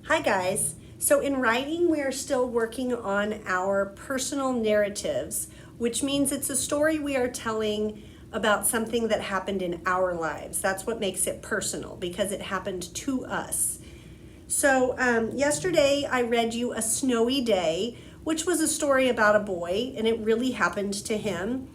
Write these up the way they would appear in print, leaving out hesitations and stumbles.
Hi guys. So in writing, we are still working on our personal narratives, which means it's a story we are telling about something that happened in our lives. That's what makes it personal, because it happened to us. So yesterday I read you A Snowy Day, which was a story about a boy, and it really happened to him.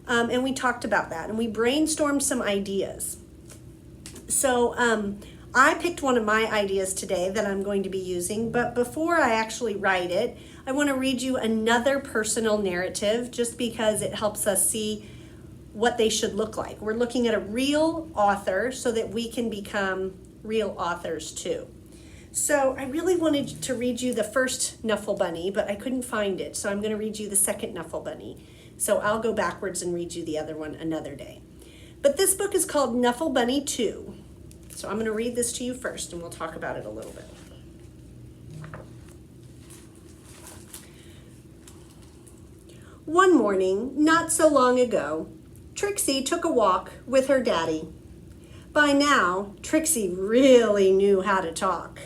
And we talked about that, and we brainstormed some ideas. So I picked one of my ideas today that I'm going to be using, but before I actually write it, I want to read you another personal narrative just because it helps us see what they should look like. We're looking at a real author so that we can become real authors too. So I really wanted to read you the first Knuffle Bunny, but I couldn't find it, so I'm going to read you the second Knuffle Bunny. So I'll go backwards and read you the other one another day. But this book is called Knuffle Bunny 2. So I'm going to read this to you first, and we'll talk about it a little bit. One morning, not so long ago, Trixie took a walk with her daddy. By now, Trixie really knew how to talk.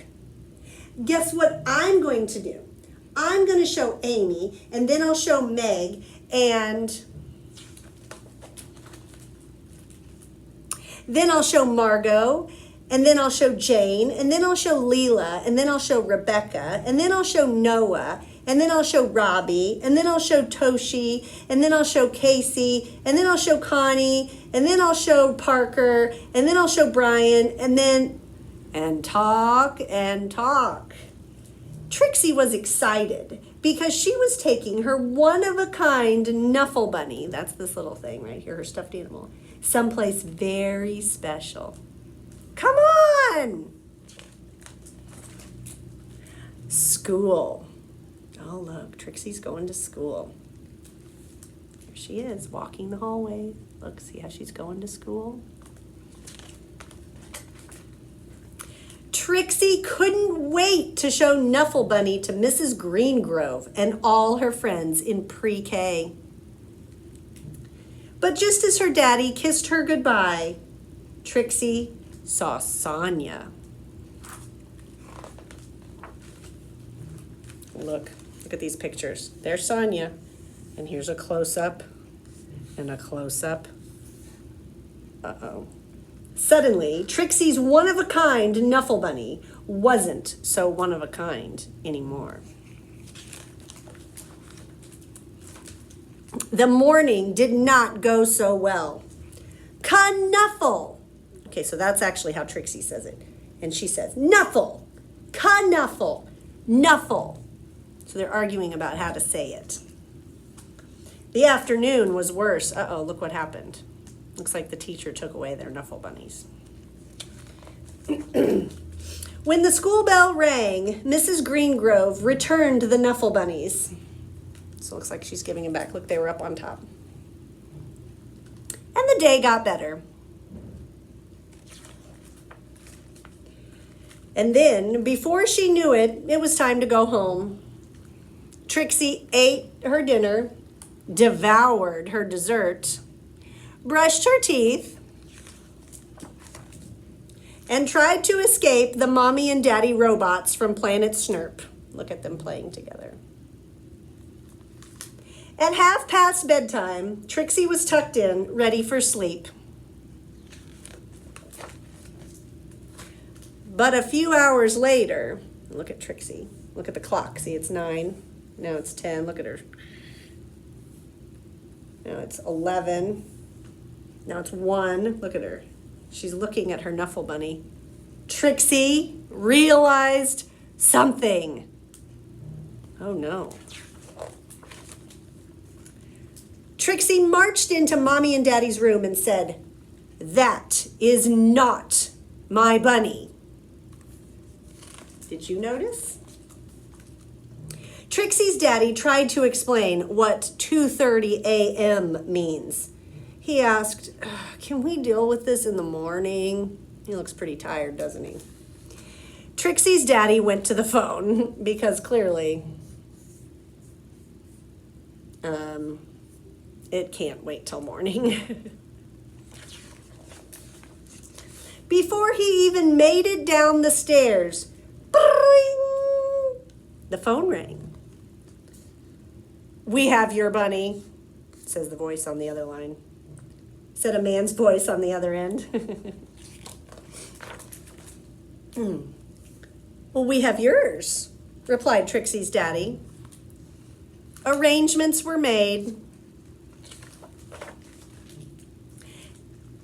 Guess what I'm going to do? I'm going to show Amy, and then I'll show Meg, and then I'll show Margot, and then I'll show Jane, and then I'll show Leela, and then I'll show Rebecca, and then I'll show Noah, and then I'll show Robbie, and then I'll show Toshi, and then I'll show Casey, and then I'll show Connie, and then I'll show Parker, and then I'll show Brian, and talk and talk. Trixie was excited because she was taking her one-of-a-kind Knuffle Bunny, that's this little thing right here, her stuffed animal, someplace very special. Come on! School. Oh, look, Trixie's going to school. Here she is, walking the hallway. Look, see how she's going to school? Trixie couldn't wait to show Knuffle Bunny to Mrs. Greengrove and all her friends in pre-K. But just as her daddy kissed her goodbye, Trixie saw Sonia. Look at these pictures. There's Sonia, and here's a close-up and a close-up. Uh-oh. Suddenly, Trixie's one-of-a-kind Knuffle Bunny wasn't so one-of-a-kind anymore. The morning did not go so well. Knuffle. Okay, so that's actually how Trixie says it. And she says, Knuffle, Knuffle, Knuffle. So they're arguing about how to say it. The afternoon was worse. Uh-oh, look what happened. Looks like the teacher took away their Knuffle Bunnies. When the school bell rang, Mrs. Greengrove returned the Knuffle Bunnies. So it looks like she's giving them back. Look, they were up on top. And the day got better. And then, before she knew it, it was time to go home. Trixie ate her dinner, devoured her dessert, brushed her teeth, and tried to escape the mommy and daddy robots from Planet Snurp. Look at them playing together. At 1:30 bedtime, Trixie was tucked in, ready for sleep. But a few hours later, look at Trixie. Look at the clock. See, it's 9. Now it's 10. Look at her. Now it's 11. Now it's 1. Look at her. She's looking at her Knuffle Bunny. Trixie realized something. Oh no. Trixie marched into Mommy and Daddy's room and said, "That is not my bunny." Did you notice? Trixie's daddy tried to explain what 2:30 a.m. means. He asked, "Can we deal with this in the morning?" He looks pretty tired, doesn't he? Trixie's daddy went to the phone because clearly it can't wait till morning. Before he even made it down the stairs, Bring! The phone rang. "We have your bunny," says the voice on the other line. Said a man's voice on the other end. "Well, we have yours," replied Trixie's daddy. Arrangements were made.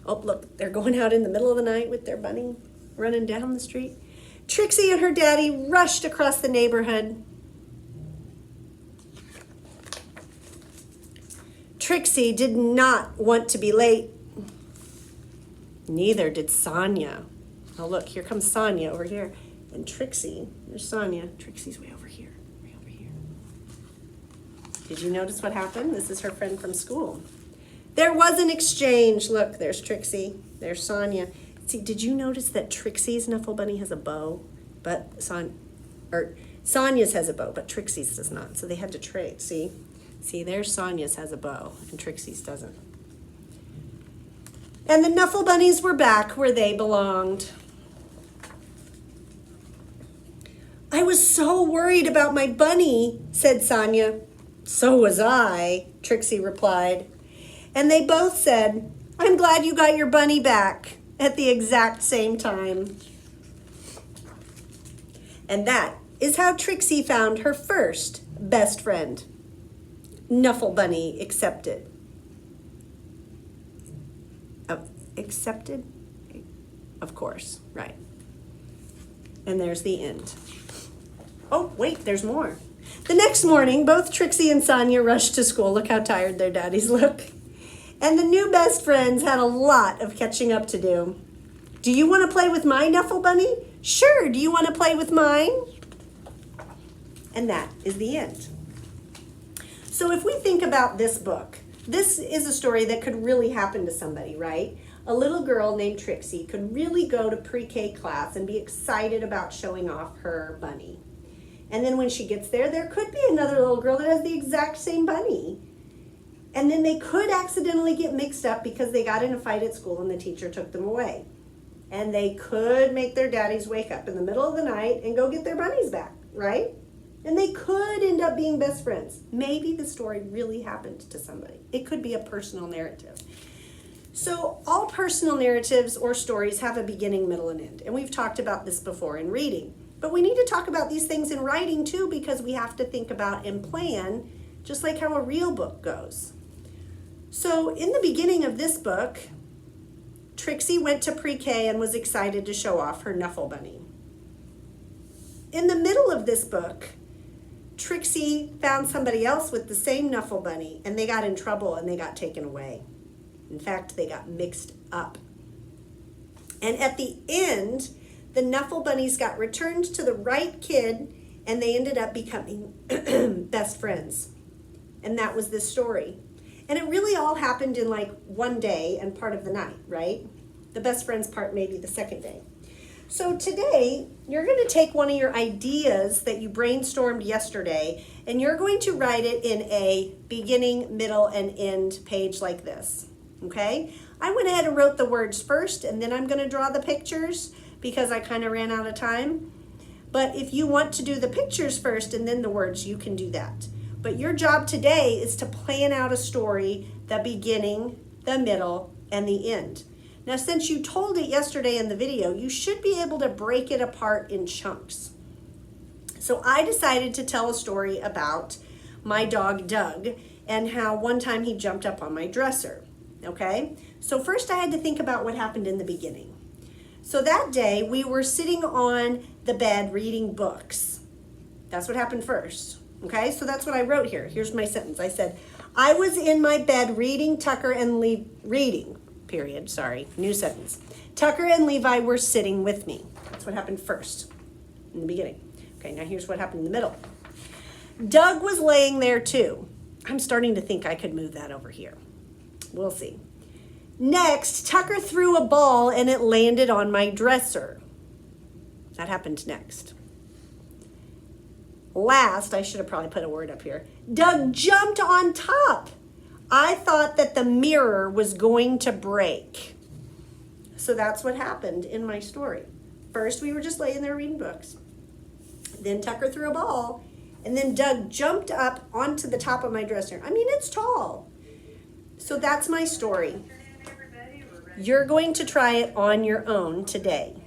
Oh, look, they're going out in the middle of the night with their bunny running down the street. Trixie and her daddy rushed across the neighborhood. Trixie did not want to be late. Neither did Sonia. Oh, look, here comes Sonia over here. And Trixie, there's Sonia. Trixie's way over here, way over here. Did you notice what happened? This is her friend from school. There was an exchange. Look, there's Trixie. There's Sonia. See, did you notice that Trixie's Snuffle Bunny has a bow, but Sonia's has a bow, but Trixie's does not. So they had to trade. See, there's Sonia's has a bow, and Trixie's doesn't. And the Snuffle Bunnies were back where they belonged. "I was so worried about my bunny," said Sonia. "So was I," Trixie replied. And they both said, "I'm glad you got your bunny back," at the exact same time. And that is how Trixie found her first best friend. Snuffle Bunny accepted. Accepted? Of course, right. And there's the end. Oh, wait, there's more. The next morning, both Trixie and Sonia rushed to school. Look how tired their daddies look. And the new best friends had a lot of catching up to do. "Do you want to play with my Snuffle Bunny?" "Sure, do you want to play with mine?" And that is the end. So if we think about this book, this is a story that could really happen to somebody, right? A little girl named Trixie could really go to pre-K class and be excited about showing off her bunny. And then when she gets there, there could be another little girl that has the exact same bunny. And then they could accidentally get mixed up because they got in a fight at school and the teacher took them away. And they could make their daddies wake up in the middle of the night and go get their bunnies back, right? And they could end up being best friends. Maybe the story really happened to somebody. It could be a personal narrative. So all personal narratives or stories have a beginning, middle, and end. And we've talked about this before in reading. But we need to talk about these things in writing too, because we have to think about and plan just like how a real book goes. So in the beginning of this book, Trixie went to pre-K and was excited to show off her Snuffle Bunny. In the middle of this book, Trixie found somebody else with the same Snuffle Bunny, and they got in trouble and they got taken away. In fact, they got mixed up. And at the end, the Snuffle Bunnies got returned to the right kid, and they ended up becoming best friends. And that was this story. And it really all happened in like one day and part of the night, right? The best friends part maybe the second day. So today, you're going to take one of your ideas that you brainstormed yesterday, and you're going to write it in a beginning, middle, and end page like this, okay? I went ahead and wrote the words first, and then I'm going to draw the pictures because I kind of ran out of time. But if you want to do the pictures first and then the words, you can do that. But your job today is to plan out a story, the beginning, the middle, and the end. Now, since you told it yesterday in the video, you should be able to break it apart in chunks. So I decided to tell a story about my dog, Doug, and how one time he jumped up on my dresser, okay? So first I had to think about what happened in the beginning. So that day, we were sitting on the bed reading books. That's what happened first, okay? So that's what I wrote here. Here's my sentence. I said, I was in my bed reading Tucker and reading. Period, sorry, new sentence. Tucker and Levi were sitting with me. That's what happened first, in the beginning. Okay, now here's what happened in the middle. Doug was laying there too. I'm starting to think I could move that over here. We'll see. Next, Tucker threw a ball and it landed on my dresser. That happened next. Last, I should have probably put a word up here. Doug jumped on top. I thought that the mirror was going to break. So that's what happened in my story. First, we were just laying there reading books. Then Tucker threw a ball, and then Doug jumped up onto the top of my dresser. I mean, it's tall. So that's my story. You're going to try it on your own today.